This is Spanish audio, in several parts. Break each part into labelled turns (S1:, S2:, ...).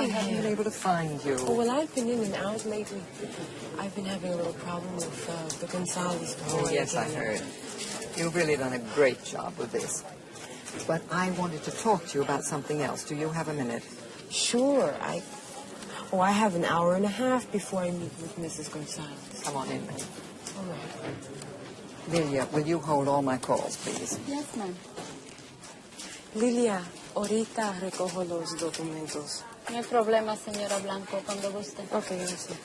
S1: I haven't been able to find you.
S2: Oh, well, I've been in and out lately. I've been having a little problem with the Gonzalez boy.
S1: Oh, yes, I heard. You've really done a great job with this. But I wanted to talk to you about something else. Do you have a minute?
S2: Sure. I have an hour and a half before I meet with Mrs. Gonzalez.
S1: Come on in, then.
S2: All right.
S1: Lilia, will you hold all my calls, please?
S3: Yes, ma'am.
S2: Lilia, ahorita recojo los documentos.
S3: No hay problema, señora Blanco, cuando guste.
S2: Okay, gracias.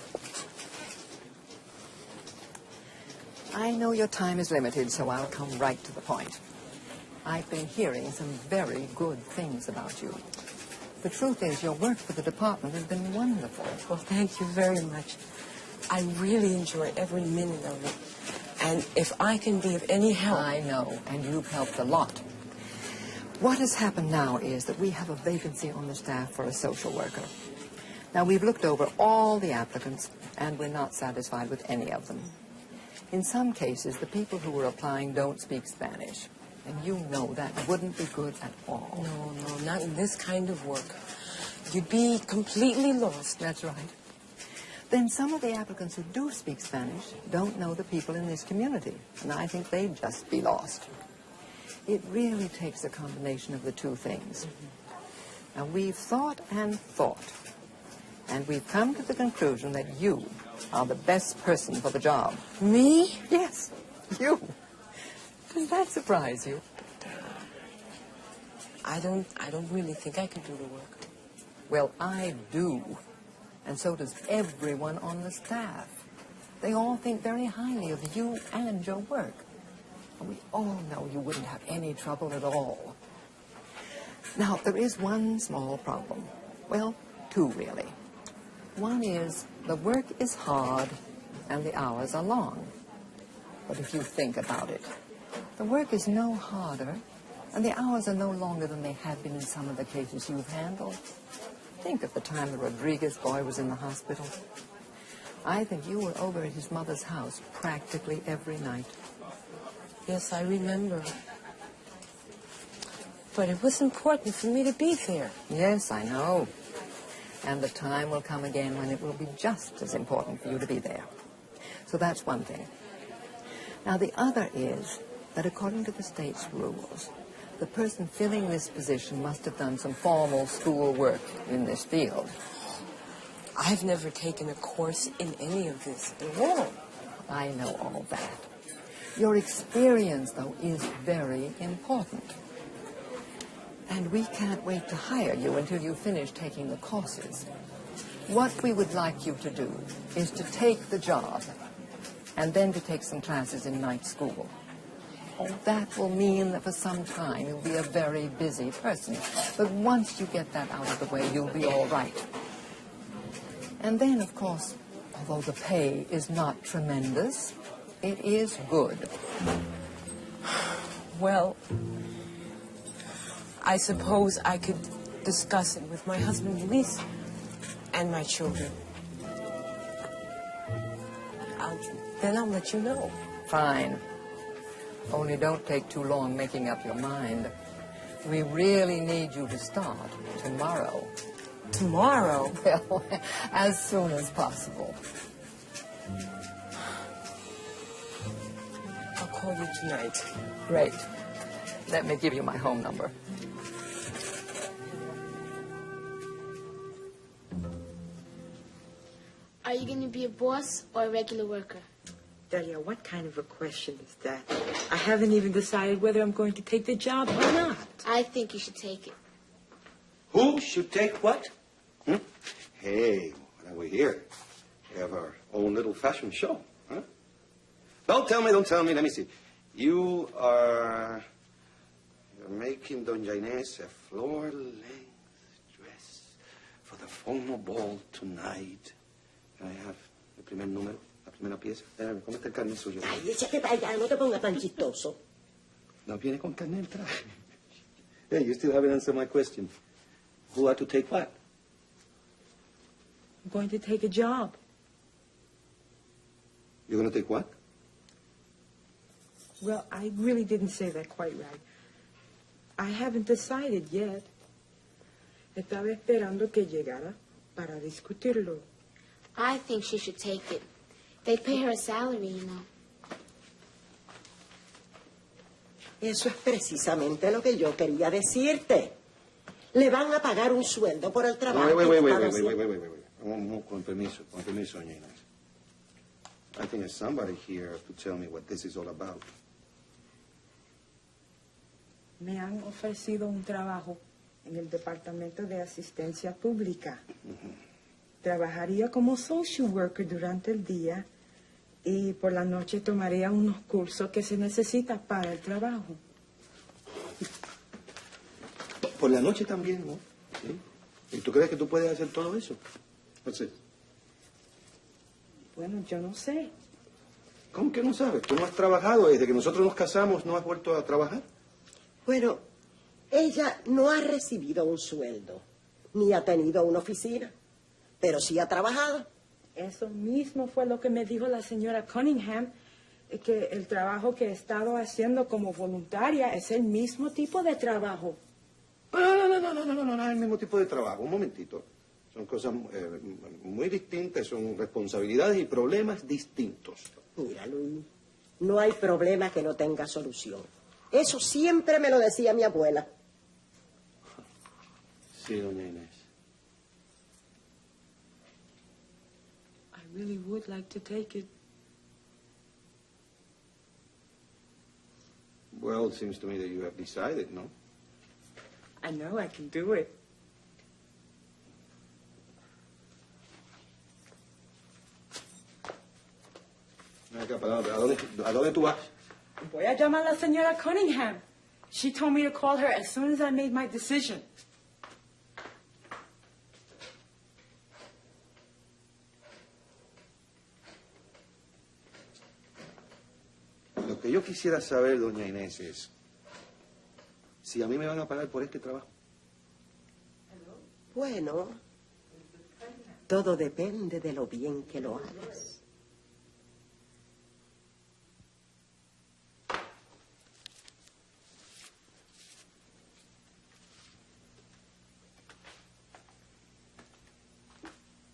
S1: I know your time is limited, so I'll come right to the point. I've been hearing some very good things about you. The truth is, your work for the department has been wonderful.
S2: Well, thank you very much. I really enjoy every minute of it. And if I can be of any help...
S1: I know, and you've helped a lot. What has happened now is that we have a vacancy on the staff for a social worker. Now, we've looked over all the applicants, and we're not satisfied with any of them. In some cases, the people who are applying don't speak Spanish. And you know that wouldn't be good at all.
S2: No, not in this kind of work. You'd be completely lost.
S1: That's right. Then some of the applicants who do speak Spanish don't know the people in this community, and I think they'd just be lost. It really takes a combination of the two things. Now, we've thought, and we've come to the conclusion that you are the best person for the job.
S2: Me?
S1: Yes, you. Does that surprise you?
S2: I don't really think I can do the work.
S1: Well, I do. And so does everyone on the staff. They all think very highly of you and your work. And we all know you wouldn't have any trouble at all. Now, there is one small problem. Well, two, really. One is the work is hard and the hours are long. But if you think about it, the work is no harder and the hours are no longer than they had been in some of the cases you've handled. Think of the time the Rodriguez boy was in the hospital. I think you were over at his mother's house practically every night.
S2: Yes, I remember. But it was important for me to be there.
S1: Yes, I know. And the time will come again when it will be just as important for you to be there. So that's one thing. Now, the other is that according to the state's rules, the person filling this position must have done some formal school work in this field.
S2: I've never taken a course in any of this at all.
S1: I know all that. Your experience, though, is very important. And we can't wait to hire you until you finish taking the courses. What we would like you to do is to take the job and then to take some classes in night school. Oh, that will mean that for some time you'll be a very busy person. But once you get that out of the way, you'll be all right. And then, of course, although the pay is not tremendous, it is good.
S2: Well, I suppose I could discuss it with my husband, Luis, and my children. Then I'll let you know.
S1: Fine. Only don't take too long making up your mind. We really need you to start tomorrow.
S2: Tomorrow?
S1: Well, as soon as possible.
S2: I'll call you tonight.
S1: Great. Let me give you my home number.
S3: Are you going to be a boss or a regular worker?
S2: Delia, what kind of a question is that? I haven't even decided whether I'm going to take the job or not.
S3: I think you should take it.
S4: Who should take what? Hey, now we're here. We have our own little fashion show, huh? Don't tell me. Let me see. You're making Doña Inés a floor-length dress for the formal ball tonight. Can I have the primer número, la primera pieza? ¿Cómo está el carnet suyo?
S5: Ay, échate para allá, no te pongas tan chistoso.
S4: No viene con carnet el traje. Hey, you still haven't answered my question. Who are to take what?
S2: I'm going to take a job.
S4: You're going to take what?
S2: Well, I really didn't say that quite right. I haven't decided yet. Estaba esperando que llegara para discutirlo.
S3: I think she should take it. They pay her a salary, you know.
S5: Eso es precisamente lo que yo quería decirte. Le van a pagar un sueldo por el trabajo que están haciendo.
S4: Con permiso, doña Inés. I think there's somebody here to tell me what this is all about.
S2: Me han ofrecido un trabajo en el Departamento de Asistencia Pública. Trabajaría como social worker durante el día y por la noche tomaría unos cursos que se necesitan para el trabajo.
S4: Por la noche también, ¿no? ¿Sí? ¿Y tú crees que tú puedes hacer todo eso? Entonces,
S2: Bueno, yo no sé.
S4: ¿cómo que no sabes? ¿Tú no has trabajado? Desde que nosotros nos casamos, ¿no has vuelto a trabajar?
S5: Bueno, ella no ha recibido un sueldo, ni ha tenido una oficina, pero sí ha trabajado.
S2: Eso mismo fue lo que me dijo la señora Cunningham, que el trabajo que he estado haciendo como voluntaria es el mismo tipo de trabajo.
S4: No es el mismo tipo de trabajo. Un momentito. Son cosas muy distintas, son responsabilidades y problemas distintos.
S5: Mira, Luis, no hay problema que no tenga solución. Eso siempre me lo decía mi abuela.
S4: Sí, doña Inés.
S2: I really would like to take it.
S4: Well, it seems to me that you have decided, ¿no?
S2: I know I can do it.
S4: ¿A dónde tú vas?
S2: Voy a llamar a la señora Cunningham. She told me to call her as soon as I made my decision.
S4: Lo que yo quisiera saber, doña Inés, es si a mí me van a pagar por este trabajo.
S5: Bueno, todo depende de lo bien que lo hagas.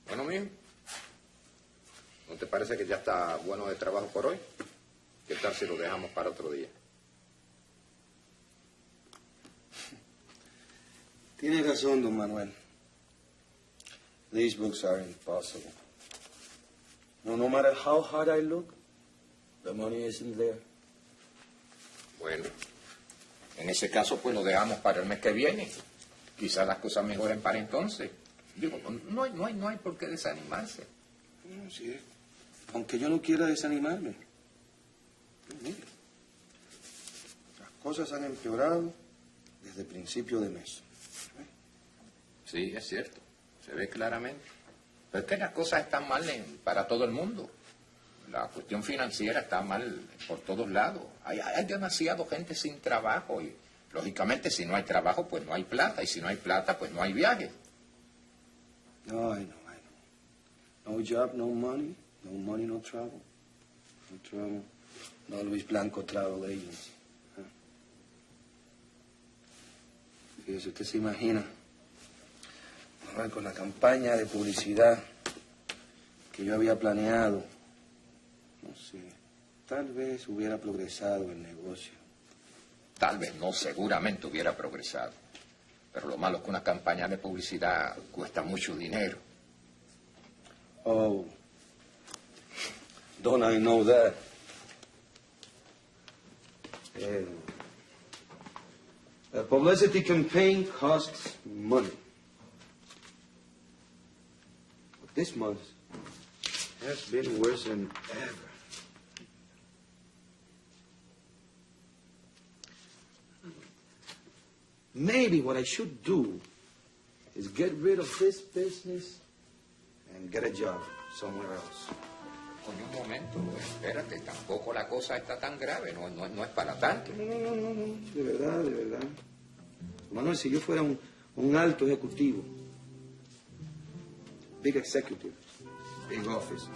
S6: Bueno, mijo, ¿no te parece que ya está bueno de trabajo por hoy? ¿Qué tal si lo dejamos para otro día?
S4: Tiene razón, don Manuel. These books are impossible. No matter how hard I look, the money isn't there.
S6: Bueno, en ese caso pues lo dejamos para el mes que viene. Quizás las cosas mejoren para entonces. Digo, no hay por qué desanimarse.
S4: No, sí, aunque yo no quiera desanimarme. Mire, las cosas han empeorado desde el principio de mes.
S6: Sí, es cierto. Se ve claramente. Pero es que las cosas están mal para todo el mundo. La cuestión financiera está mal por todos lados. Hay demasiada gente sin trabajo y, lógicamente, si no hay trabajo, pues no hay plata. Y si no hay plata, pues no hay viajes.
S4: No, I know. No job, no money. No money, no travel. No travel. No Luis Blanco Travel Agency. Fíjese, usted se imagina con la campaña de publicidad que yo había planeado. No sé, tal vez hubiera progresado el negocio.
S6: Tal vez no, seguramente hubiera progresado. Pero lo malo es que una campaña de publicidad cuesta mucho dinero.
S4: Oh, don't I know that? A publicity campaign costs money. But this month has been worse than ever. Maybe what I should do is get rid of this business and get a job somewhere else.
S6: Oye, un momento, espérate, tampoco la cosa está tan grave, no es para tanto.
S4: No, de verdad. Manuel, si yo fuera un alto ejecutivo, big executive, big office,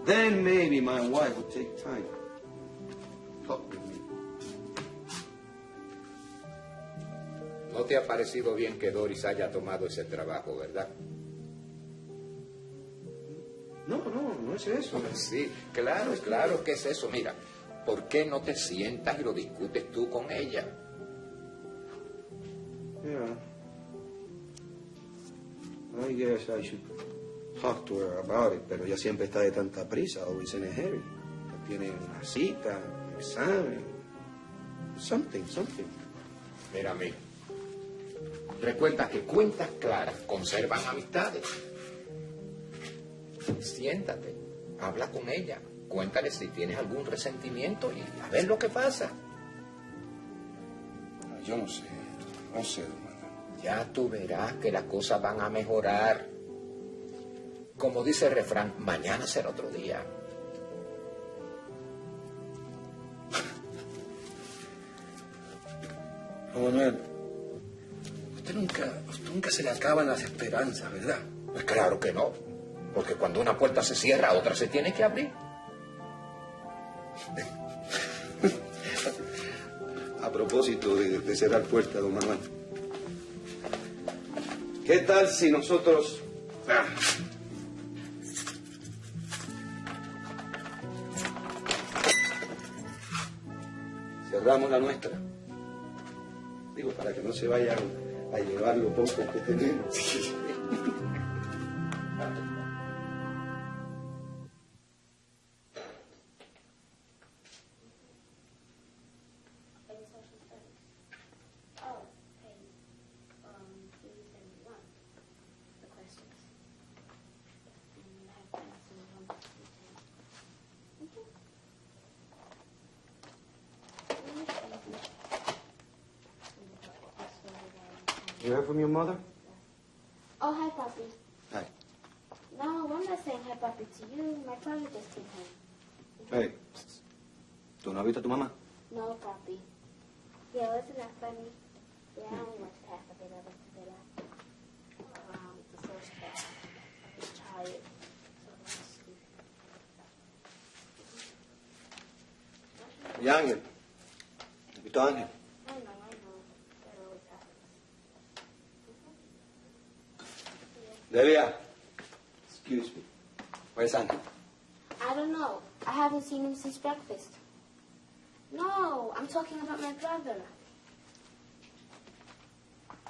S4: then maybe my wife would take time to talk with me.
S6: No te ha parecido bien que Doris haya tomado ese trabajo, ¿verdad?
S4: No es eso.
S6: Sí, claro que es eso. Mira, ¿por qué no te sientas y lo discutes tú con ella?
S4: Yeah. I guess I should talk to her about it, pero ella siempre está de tanta prisa, always in a hurry. Tiene una cita, un examen, something.
S6: Mira, amigo, recuerda que cuentas claras conservan amistades. Siéntate, habla con ella, cuéntale si tienes algún resentimiento y a ver lo que pasa.
S4: Yo no sé, hermano.
S6: Ya tú verás que las cosas van a mejorar. Como dice el refrán, mañana será otro día.
S7: Manuel, usted nunca se le acaban las esperanzas, ¿verdad?
S6: Pues claro que no, porque cuando una puerta se cierra, otra se tiene que abrir.
S4: A propósito de cerrar puertas, don Manuel. ¿Qué tal si nosotros... cerramos la nuestra? Digo, para que no se vayan a llevar lo poco que tenemos. You heard from your mother?
S3: Oh, hi, Papi.
S4: Hi.
S3: No, I'm not saying hi, Papi, to you. My brother just came home.
S4: Hey. ¿Tú no has visto a tu mamá?
S3: No, Papi. Yeah, wasn't that funny? Yeah, I only went past a bit of it today. The first class. I was tired. So I was sleepy.
S4: Y Ángel. ¿Has visto a Ángel?
S3: I know. That always happens.
S4: Delia. Excuse me. Where's Ángel?
S3: I don't know. I haven't seen him since breakfast. No, I'm talking about my brother.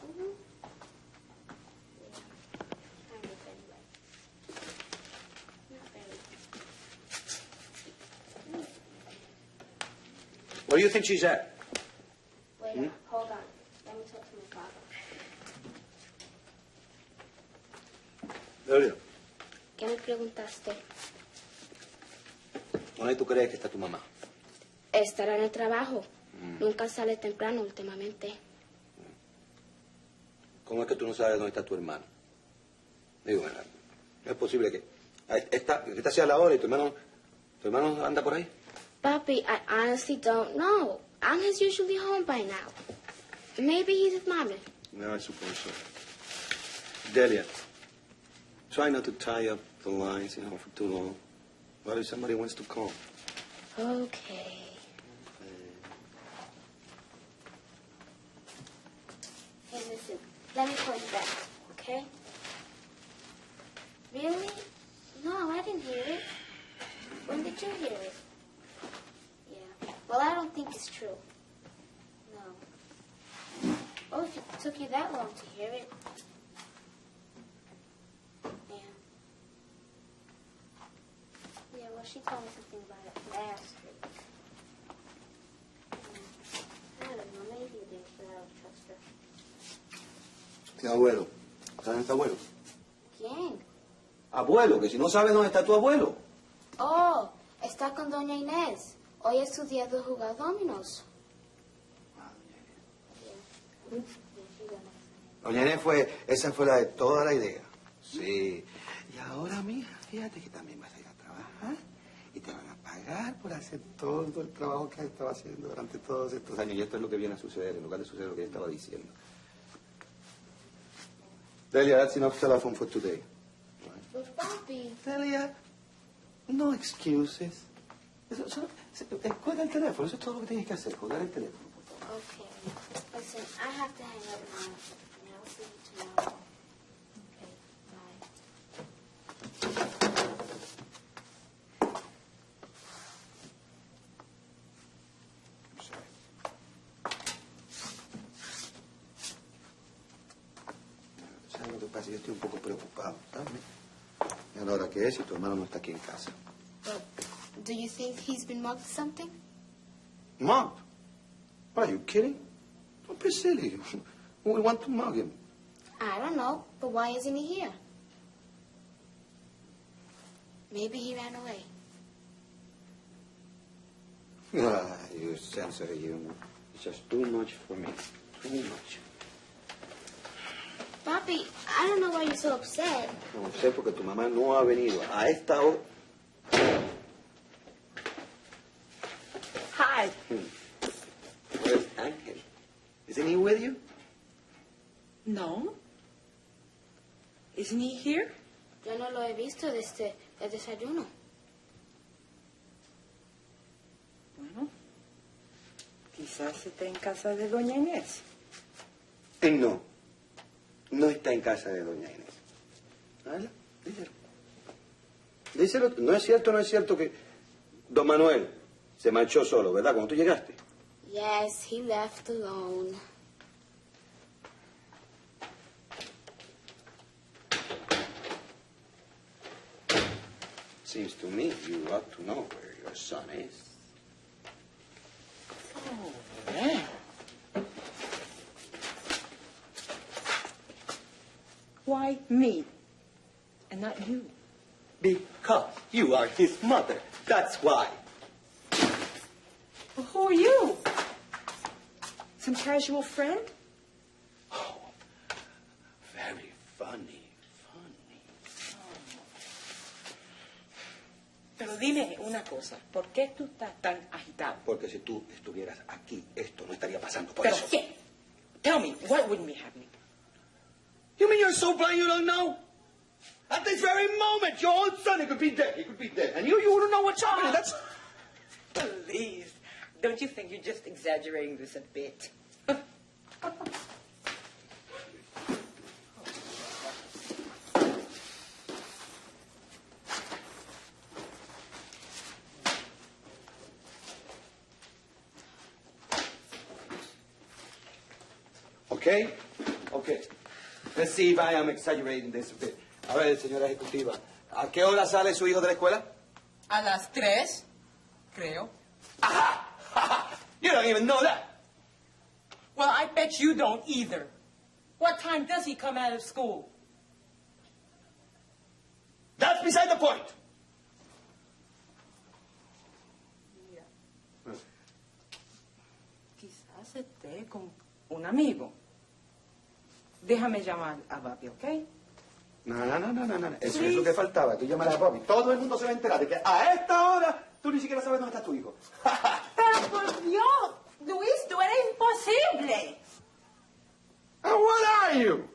S3: Mm-hmm. Yeah, kind of anyway. Not very.
S4: Where do you think she's at?
S3: Wait, hold on. Let me talk to my father.
S4: Delia.
S3: ¿Qué me preguntaste?
S4: ¿Dónde tú crees que está tu mamá?
S3: Estará en el trabajo. Nunca sale temprano últimamente.
S4: ¿Cómo es que tú no sabes dónde está tu hermano? Digo, ¿verdad? ¿No es posible que esta sea la hora y tu hermano anda por ahí?
S3: Papi, I honestly don't know. Angel's usually home by now. Maybe he's with Mommy.
S4: No, I suppose so. Delia, try not to tie up the lines, for too long. What if somebody wants to call?
S3: Okay. Hey, listen. Let me call you back, okay? Really? No, I didn't hear it. When did you hear it? Yeah. Well, I don't think it's true. No. Oh, if it took you that long to hear it. Yeah. Yeah, well, she told me something about it last week. I don't know, maybe you did, but I don't trust her.
S4: ¿Qué abuelo? ¿Sabes dónde está abuelo?
S3: ¿Quién?
S4: Abuelo, que si no sabes dónde está tu abuelo.
S3: Oh, está con Doña Inés. Hoy es su día de jugar dominos.
S4: Doña Inés esa fue la de toda la idea. Sí. Y ahora, mija, fíjate que también vas a ir a trabajar y te van a pagar por hacer todo el trabajo que has estado haciendo durante todos estos años. Y esto es lo que viene a suceder, en lugar de suceder lo que ella estaba diciendo. Delia, that's enough telephone for today.
S3: But papi.
S4: Delia, no excuses. Cuelga el teléfono, eso es todo lo que tienes que hacer, colgar el teléfono.
S3: Okay. Listen, I have to hang up now. And I'll see you tomorrow. Okay, bye.
S4: casa. Yo estoy un poco preocupado, ¿sabes? Y a la hora que es, si tu hermano no está aquí en casa.
S3: Well, do you think he's been mugged or something?
S4: Mugged? What, are you kidding? Don't be silly. We want to mug him.
S3: I don't know, but why isn't he here? Maybe he ran away.
S4: Ah, your sense of humor. It's just too much for me. Too much.
S3: Papi, I don't know why you're so upset.
S4: No sé porque tu mamá no ha venido a esta hora.
S5: Hi.
S4: Where's Ángel? Isn't he with you?
S2: No. Isn't he here?
S3: Yo no lo he visto desde el desayuno.
S2: Bueno, quizás esté en casa de doña Inés.
S4: No. No está en casa de doña Inés. ¿Habla? Díselo. Díselo. No es cierto que don Manuel se marchó solo, ¿verdad? Cuando tú llegaste.
S3: Yes, he left alone.
S4: Seems to me you ought to know where your son is.
S2: Oh, yeah. Why me? And not you?
S8: Because you are his mother. That's why.
S2: Well, who are you? Some casual friend?
S8: Oh, very funny.
S2: Pero dime una cosa, ¿por qué tú estás tan agitado?
S4: Porque si tú estuvieras aquí, esto no estaría pasando. Por
S2: ¿Pero
S4: eso.
S2: qué? Tell me, what wouldn't be happening?
S8: You mean you're so blind you don't know? At this very moment, your own son, he could be dead. He could be dead. And you wouldn't know what's happening. That's...
S2: Please, don't you think you're just exaggerating this a bit?
S8: Okay. Let's see if I am exaggerating this a bit. A ver, señora ejecutiva, ¿a qué hora sale su hijo de la escuela?
S9: A las 3, creo.
S8: Aha! You don't even know that.
S9: Well, I bet you don't either. What time does he come out of school?
S8: That's beside the point.
S2: Quizás esté con un amigo. Déjame llamar a Bobby, ¿ok?
S4: No. Eso es lo que faltaba. Tú llamas a Bobby. Todo el mundo se va a enterar de que a esta hora tú ni siquiera sabes dónde está tu hijo.
S9: Pero por Dios, Luis, tú eres imposible.
S4: And what are you?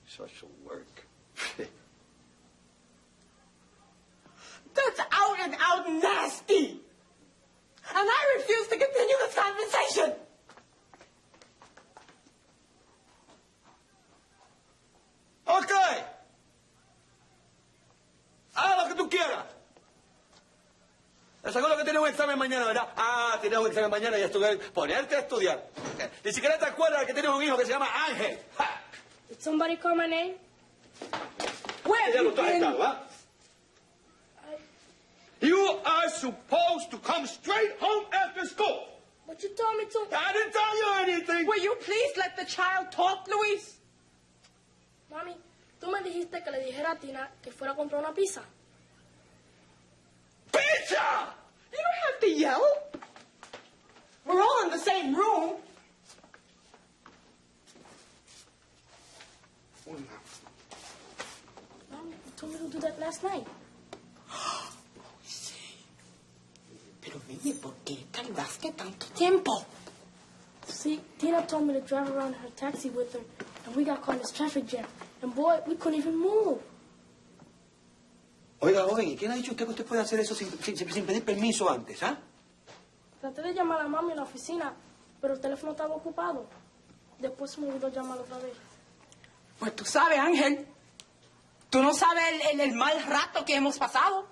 S4: Social work.
S9: That's out and out nasty. And I refuse to continue this conversation.
S8: Ok. Haz lo que tú quieras. Te aseguro que tienes un examen mañana, ¿verdad? Ah, tienes un examen mañana y estudiar. Ponerte a estudiar. Ni siquiera te acuerdas de que tienes un hijo que se llama Ángel. ¡Ja!
S3: Did somebody call my name?
S9: Where
S8: Ya
S9: have
S8: lo
S9: you
S8: tú has
S9: been?
S8: estado, ¿ah? You are supposed to come straight home after school.
S3: But you told me to.
S8: I didn't tell you anything.
S9: Will you please let the child talk, Luis?
S3: Mami, tú me dijiste que le dijera a Tina que fuera a comprar una pizza.
S8: Pizza!
S9: You don't have to yell. We're all in the same room.
S3: Mami, you told me to do that last night.
S9: Pero dime, ¿por qué tardaste tanto tiempo?
S3: See, Tina told me to drive around in her taxi with her, and we got caught in this traffic jam. And boy, we couldn't even move.
S8: Oiga, joven, ¿y quién ha dicho usted que usted puede hacer eso sin pedir permiso antes, ah?
S3: Traté de llamar a mami en la oficina, pero el teléfono estaba ocupado. Después se me olvidó llamar otra vez.
S9: Pues tú sabes, Ángel. Tú no sabes el mal rato que hemos pasado.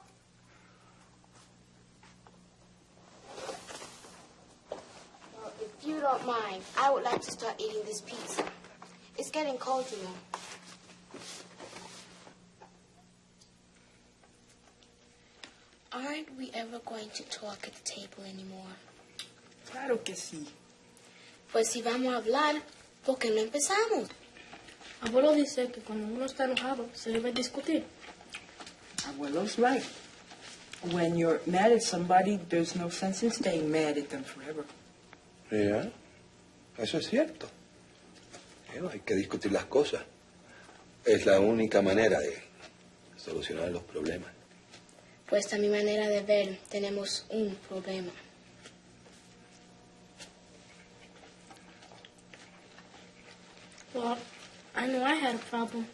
S3: Well, if you don't mind, I would like to start eating this pizza. It's getting cold, you know. Aren't we ever going to talk at the table anymore?
S9: Claro que sí.
S3: Pues si vamos a hablar, ¿por qué no empezamos?
S10: Abuelo dice que cuando uno está enojado se debe discutir.
S2: Abuelo's right. When you're mad at somebody, there's no sense in staying mad at them forever.
S7: Ya, eso es cierto. Hay que discutir las cosas. Es la única manera de solucionar los problemas.
S3: Pues a mi manera de ver, tenemos un problema.
S10: Well, I know I had a problem.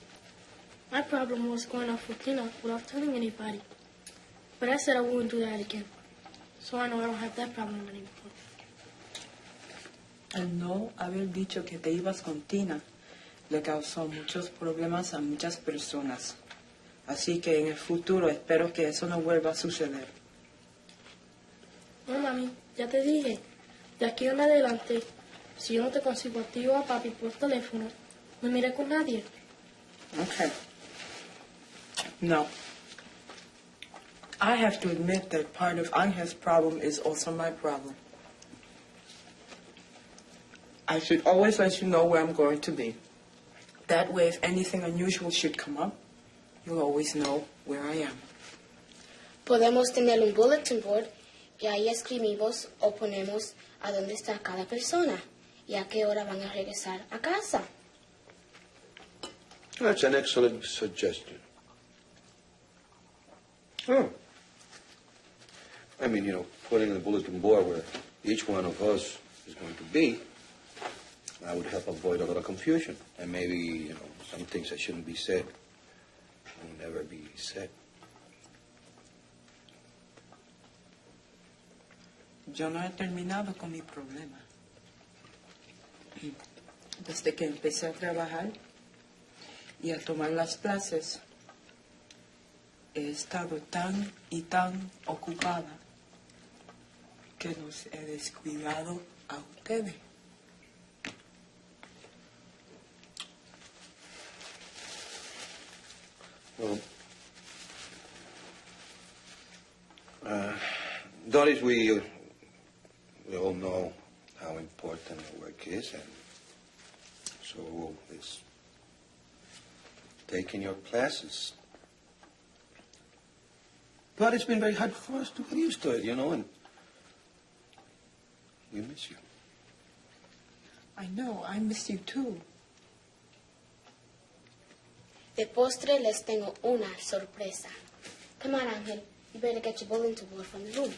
S10: My problem was going off with Tina without telling anybody. But I said I wouldn't do that again. So I know I don't have that problem anymore.
S2: El no haber dicho que te ibas con Tina le causó muchos problemas a muchas personas. Así que en el futuro espero que eso no vuelva a suceder.
S10: No, mami, ya te dije. De aquí en adelante, si yo no te consigo a ti o a papi por teléfono, no mire con nadie.
S2: Okay. No. I have to admit that part of Angel's problem is also my problem. I should always let you know where I'm going to be. That way, if anything unusual should come up, you'll always know where I am.
S3: Podemos tener un bulletin board y ahí escribimos o ponemos a dónde está cada persona y a qué hora van a regresar a casa.
S7: That's an excellent suggestion. Oh. I mean, putting a bulletin board where each one of us is going to be, that would help avoid a lot of confusion. And maybe, some things that shouldn't be said will never be said.
S2: Yo no he terminado con mi problema. Desde que empecé a trabajar y a tomar las clases, he estado tan y tan ocupada que los he descuidado a ustedes.
S7: Well, Doris, we all know how important the work is, and so it's taking your classes. But it's been very hard for us to get used to it, and we miss you.
S2: I know, I miss you too.
S3: De postre les tengo una sorpresa. Come on, Angel. You better get your bulletin board from the room.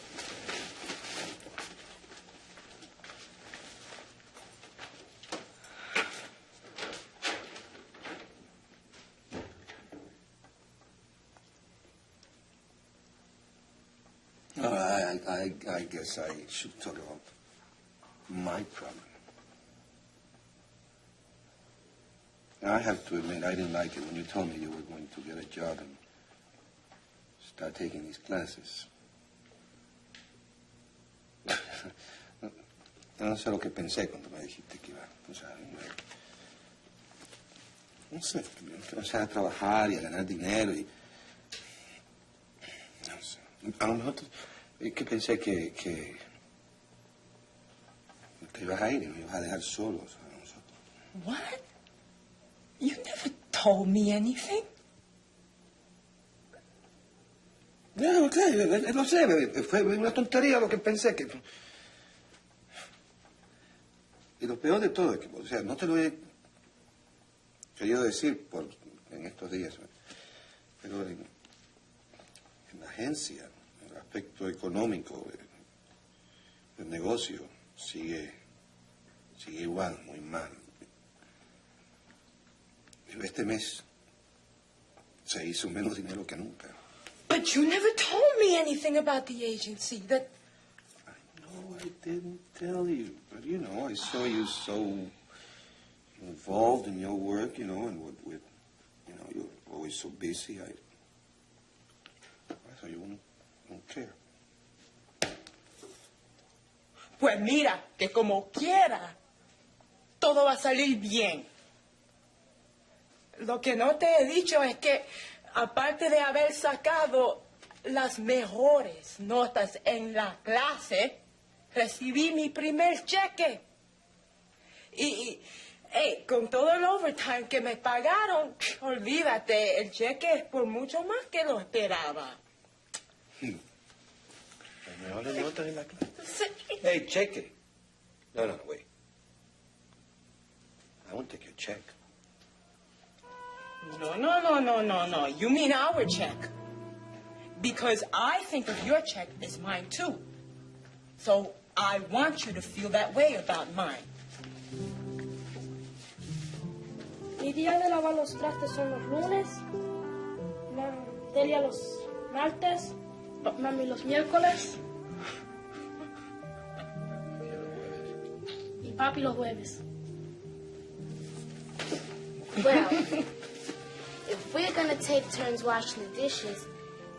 S7: I guess I should talk about my problem. I have to admit, I didn't like it when you told me you were going to get a job and start taking these classes. No sé lo que pensé cuando me dijiste que iba, no sé, empezar a trabajar y a ganar dinero y... No sé, a lo mejor que pensé que te ibas a ir y me ibas a dejar solos a nosotros.
S2: What? You never told me anything.
S7: No, claro, lo sé, fue una tontería lo que pensé que... Y lo peor de todo es que, no te lo he querido decir en estos días, pero en la agencia, en el aspecto económico, el negocio sigue igual, muy mal. Este mes se hizo menos dinero que nunca.
S2: But you never told me anything about the agency. That...
S7: No, I didn't tell you. But, I saw you so involved in your work, and with you're always so busy. I thought you wouldn't care.
S2: Pues mira, que como quiera, todo va a salir bien.
S9: Lo que no te he dicho es que, aparte de haber sacado las mejores notas en la clase, recibí mi primer cheque. Y con todo el overtime que me pagaron, olvídate, el cheque es por mucho más que lo esperaba.
S4: Las mejores notas en la clase.
S9: Sí.
S4: Hey, cheque. No, wait. I won't take your check.
S9: No. You mean our check. Because I think of your check as mine too. So I want you to feel that way about mine.
S10: Mi día de lavar los trastes son los lunes, Delia los martes, mami los miércoles y papi los jueves.
S3: Well, if we're gonna take turns washing the dishes,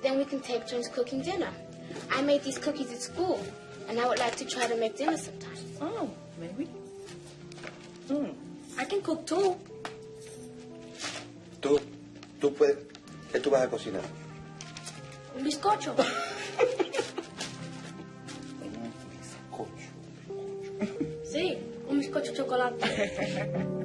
S3: then we can take turns cooking dinner. I made these cookies at school, and I would like to try to make dinner sometime.
S9: Oh, maybe.
S10: I can cook too.
S4: Tú puedes... ¿Qué tú vas a cocinar?
S10: Un bizcocho.
S4: Un bizcocho.
S10: Sí, un bizcocho de chocolate.